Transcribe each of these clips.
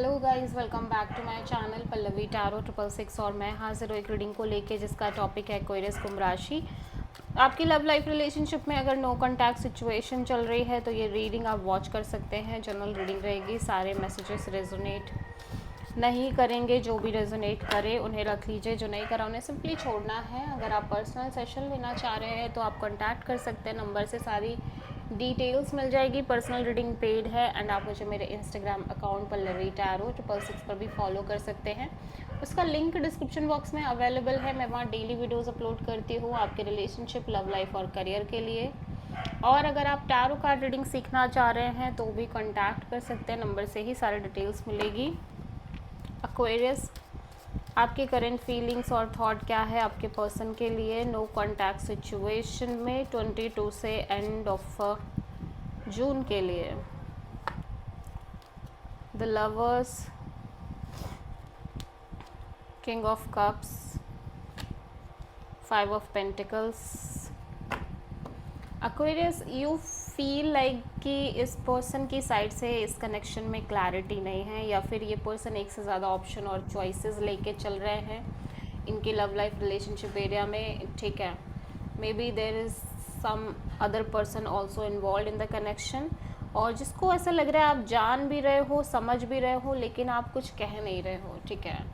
Hello guys, welcome back to my channel Pallavi tarot 666 और मैं हाजिर हूँ एक रीडिंग को लेके जिसका टॉपिक है एक्वेरियस कुंभ राशि। आपकी लव लाइफ रिलेशनशिप में अगर नो कॉन्टैक्ट सिचुएशन चल रही है तो ये रीडिंग आप वॉच कर सकते हैं। जनरल रीडिंग रहेगी, सारे मैसेजेस रेजोनेट नहीं करेंगे। जो भी रेजोनेट करे उन्हें रख लीजिए, जो नहीं करा उन्हें सिंपली छोड़ना है। अगर आप पर्सनल सेशन लेना चाह रहे हैं तो आप कॉन्टैक्ट कर सकते हैं, नंबर से सारी डिटेल्स मिल जाएगी। पर्सनल रीडिंग पेड है एंड आप मुझे मेरे इंस्टाग्राम अकाउंट पल्लवी टैरो 666 पर भी फॉलो कर सकते हैं। उसका लिंक डिस्क्रिप्शन बॉक्स में अवेलेबल है। मैं वहाँ डेली वीडियोस अपलोड करती हूँ आपके रिलेशनशिप, लव लाइफ और करियर के लिए। और अगर आप टैरो कार्ड रीडिंग सीखना चाह रहे हैं तो भी कॉन्टैक्ट कर सकते हैं, नंबर से ही सारी डिटेल्स मिलेगी। एक्वेरियस, आपके करंट फीलिंग्स और थॉट क्या है आपके पर्सन के लिए नो कॉन्टैक्ट सिचुएशन में 22 से एंड ऑफ जून के लिए। The lovers, king of cups, 5 of pentacles. Aquarius, you feel like कि इस पर्सन की साइड से इस कनेक्शन में क्लैरिटी नहीं है, या फिर ये पर्सन एक से ज़्यादा ऑप्शन और चॉइसेस लेके चल रहे हैं इनकी लव लाइफ रिलेशनशिप एरिया में। ठीक है, may be there is some other person also involve in the connection, और जिसको ऐसा लग रहा है आप जान भी रहे हो, समझ भी रहे हो, लेकिन आप कुछ कह नहीं रहे हो। ठीक है,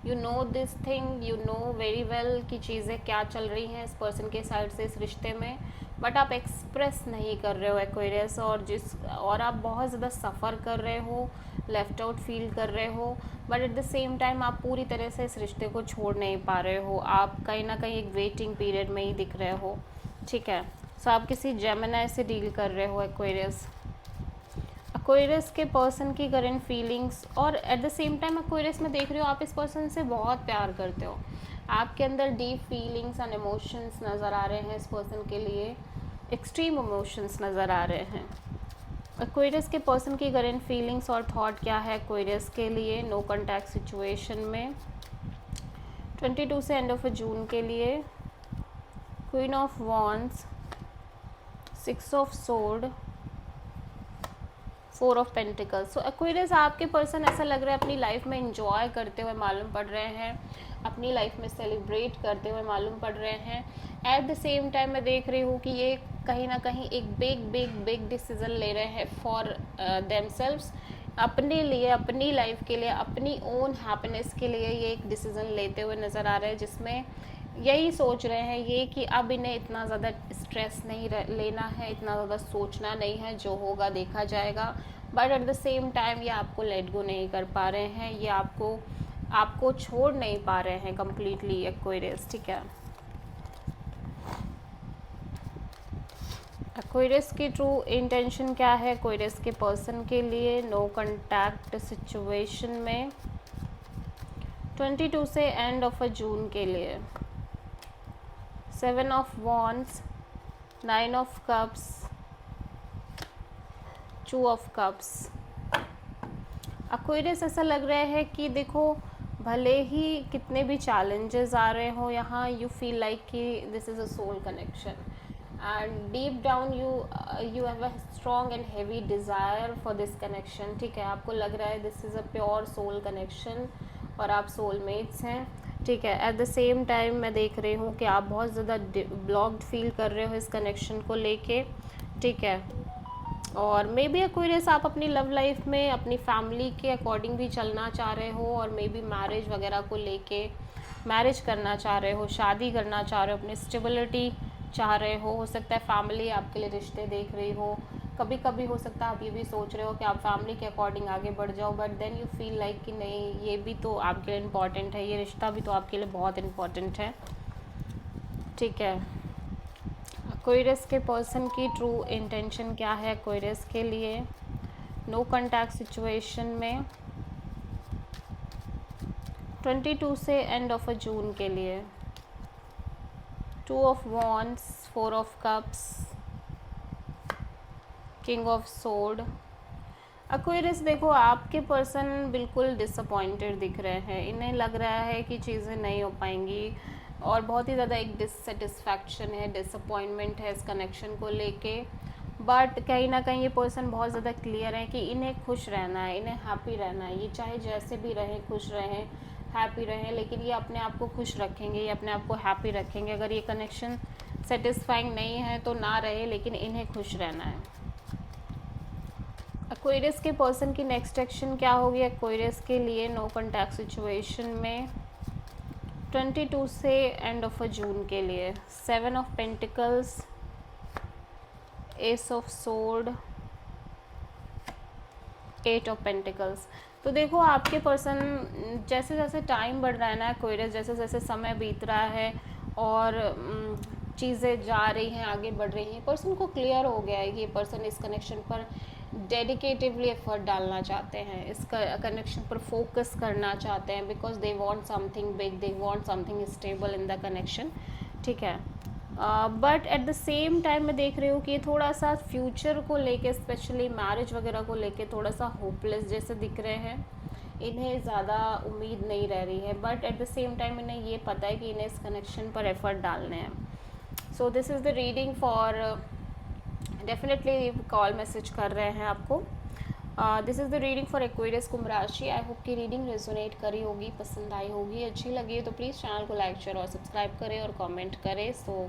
you know this thing, you know very well कि चीज़ें क्या चल रही हैं इस पर्सन के साइड से इस रिश्ते में, बट आप एक्सप्रेस नहीं कर रहे हो एक्वेरियस। और आप बहुत ज़्यादा सफ़र कर रहे हो, लेफ्ट आउट फील कर रहे हो, but at the same time आप पूरी तरह से इस रिश्ते को छोड़ नहीं पा रहे हो। आप कहीं ना कहीं एक वेटिंग पीरियड में ही दिख रहे हो। ठीक है, सो आप किसी जेमिनी से डील कर रहे हो एक्वेरियस। एक्वेरियस के पर्सन की करंट फीलिंग्स, और at the same time Aquarius में देख रहे हो आप इस पर्सन से बहुत प्यार करते हो। आपके अंदर डीप फीलिंग्स एंड इमोशंस नज़र आ रहे हैं इस पर्सन के लिए, एक्सट्रीम इमोशंस नज़र आ रहे हैं। एक्वेरियस के पर्सन की करंट फीलिंग्स और थॉट क्या है एक्वेरियस के लिए नो कॉन्टैक्ट सिचुएशन में 22 से एंड ऑफ जून के लिए। Queen of wands, 6 of sword, 4 of pentacles. So Aquarius, आपके पर्सन ऐसा लग रहा है अपनी लाइफ में इंजॉय करते हुए मालूम पड़ रहे हैं, अपनी लाइफ में सेलिब्रेट करते हुए मालूम पड़ रहे हैं। एट द सेम टाइम मैं देख रही हूँ कि ये कहीं ना कहीं एक बिग डिसीज़न ले रहे हैं फॉर देमसेल्व्स, अपने लिए, अपनी लाइफ के लिए, अपनी ओन हैप्पीनेस के लिए ये एक डिसीज़न लेते हुए नज़र आ रहे हैं, जिसमें यही सोच रहे हैं ये कि अब इन्हें इतना ज़्यादा स्ट्रेस नहीं लेना है, इतना ज़्यादा सोचना नहीं है, जो होगा देखा जाएगा। But at the same time ये आपको लेट गो नहीं कर पा रहे हैं, ये आपको छोड़ नहीं पा रहे हैं कम्प्लीटली एक्वेरियस। ठीक है, एक्वेरियस की ट्रू इंटेंशन क्या है एक्वेरियस के पर्सन के लिए नो कॉन्टैक्ट सिचुएशन में 22 से एंड ऑफ जून के लिए। 7 of wands, 9 of cups, 2 of cups. Aquarius, ऐसा लग रहा है कि देखो, भले ही कितने भी चैलेंजेस आ रहे हो यहाँ, यू फील लाइक कि this is a soul connection and deep down you have a strong and heavy desire for this connection. ठीक है, आपको लग रहा है this is a pure soul connection और आप सोलमेट्स हैं। ठीक है, एट द सेम टाइम मैं देख रही हूँ कि आप बहुत ज़्यादा ब्लॉक्ड फील कर रहे हो इस कनेक्शन को लेके। ठीक है, और मे बी एक्वेरियस, आप अपनी लव लाइफ में अपनी फैमिली के अकॉर्डिंग भी चलना चाह रहे हो, और मे बी मैरिज वगैरह को लेके मैरिज करना चाह रहे हो, शादी करना चाह रहे हो, अपनी स्टेबिलिटी चाह रहे हो सकता है फैमिली आपके लिए रिश्ते देख रही हो। कभी कभी हो सकता है आप ये भी सोच रहे हो कि आप फैमिली के अकॉर्डिंग आगे बढ़ जाओ, but then you feel like कि नहीं, ये भी तो आपके लिए इम्पॉर्टेंट है, ये रिश्ता भी तो आपके लिए बहुत इम्पॉर्टेंट है। ठीक है, एक्वेरियस के पर्सन की ट्रू इंटेंशन क्या है एक्वेरियस के लिए नो कॉन्टैक्ट सिचुएशन में 22 से एंड ऑफ जून के लिए। 2 of wands, 4 of cups, king of sword. Aquarius, देखो, आपके पर्सन बिल्कुल डिसअपॉइंटेड दिख रहे हैं, इन्हें लग रहा है कि चीज़ें नहीं हो पाएंगी, और बहुत ही ज़्यादा एक डिससेटिस्फैक्शन है, डिसअपॉइंटमेंट है इस कनेक्शन को लेके। बट कहीं ना कहीं ये पर्सन बहुत ज़्यादा क्लियर है कि इन्हें खुश रहना है, इन्हें हैप्पी रहना है। ये चाहे जैसे भी रहें, खुश रहें, हैप्पी रहें, लेकिन ये अपने आप को खुश रखेंगे, ये अपने आप को हैप्पी रखेंगे। अगर ये कनेक्शन सेटिस्फाइंग नहीं है तो ना रहे, लेकिन इन्हें खुश रहना है। एक्वेरियस के पर्सन की नेक्स्ट एक्शन क्या होगी एक्वेरियस के लिए नो कॉन्टैक्ट सिचुएशन में 22 से एंड ऑफ जून के लिए? 7 of pentacles, S of sword, 8 of pentacles. तो देखो आपके पर्सन जैसे जैसे टाइम बढ़ रहा है ना एक्वेरियस, जैसे जैसे समय बीत रहा है और चीज़ें जा रही हैं, आगे बढ़ रही हैं, पर्सन को क्लियर हो गया है कि ये पर्सन इस कनेक्शन पर डेडिकेटिवली एफर्ट डालना चाहते हैं, इस कनेक्शन पर फोकस करना चाहते हैं, because they want something big, they want something stable in the connection. ठीक है, but at the same time मैं देख रही हूँ कि थोड़ा सा फ्यूचर को लेके, स्पेशली मैरिज वगैरह को लेके थोड़ा सा होपलेस जैसे दिख रहे हैं। इन्हें ज़्यादा उम्मीद नहीं रह रही है, but at the same time इन्हें ये पता है कि इन्हें इस कनेक्शन पर एफर्ट डालने हैं। So this is the reading for, definitely call message कर रहे हैं आपको। This is the reading for Aquarius कुंभ राशि। आई होप की रीडिंग रेजोनेट करी होगी, पसंद आई होगी, अच्छी लगी है तो प्लीज़ चैनल को लाइक शेयर और सब्सक्राइब करें और कमेंट करें। सो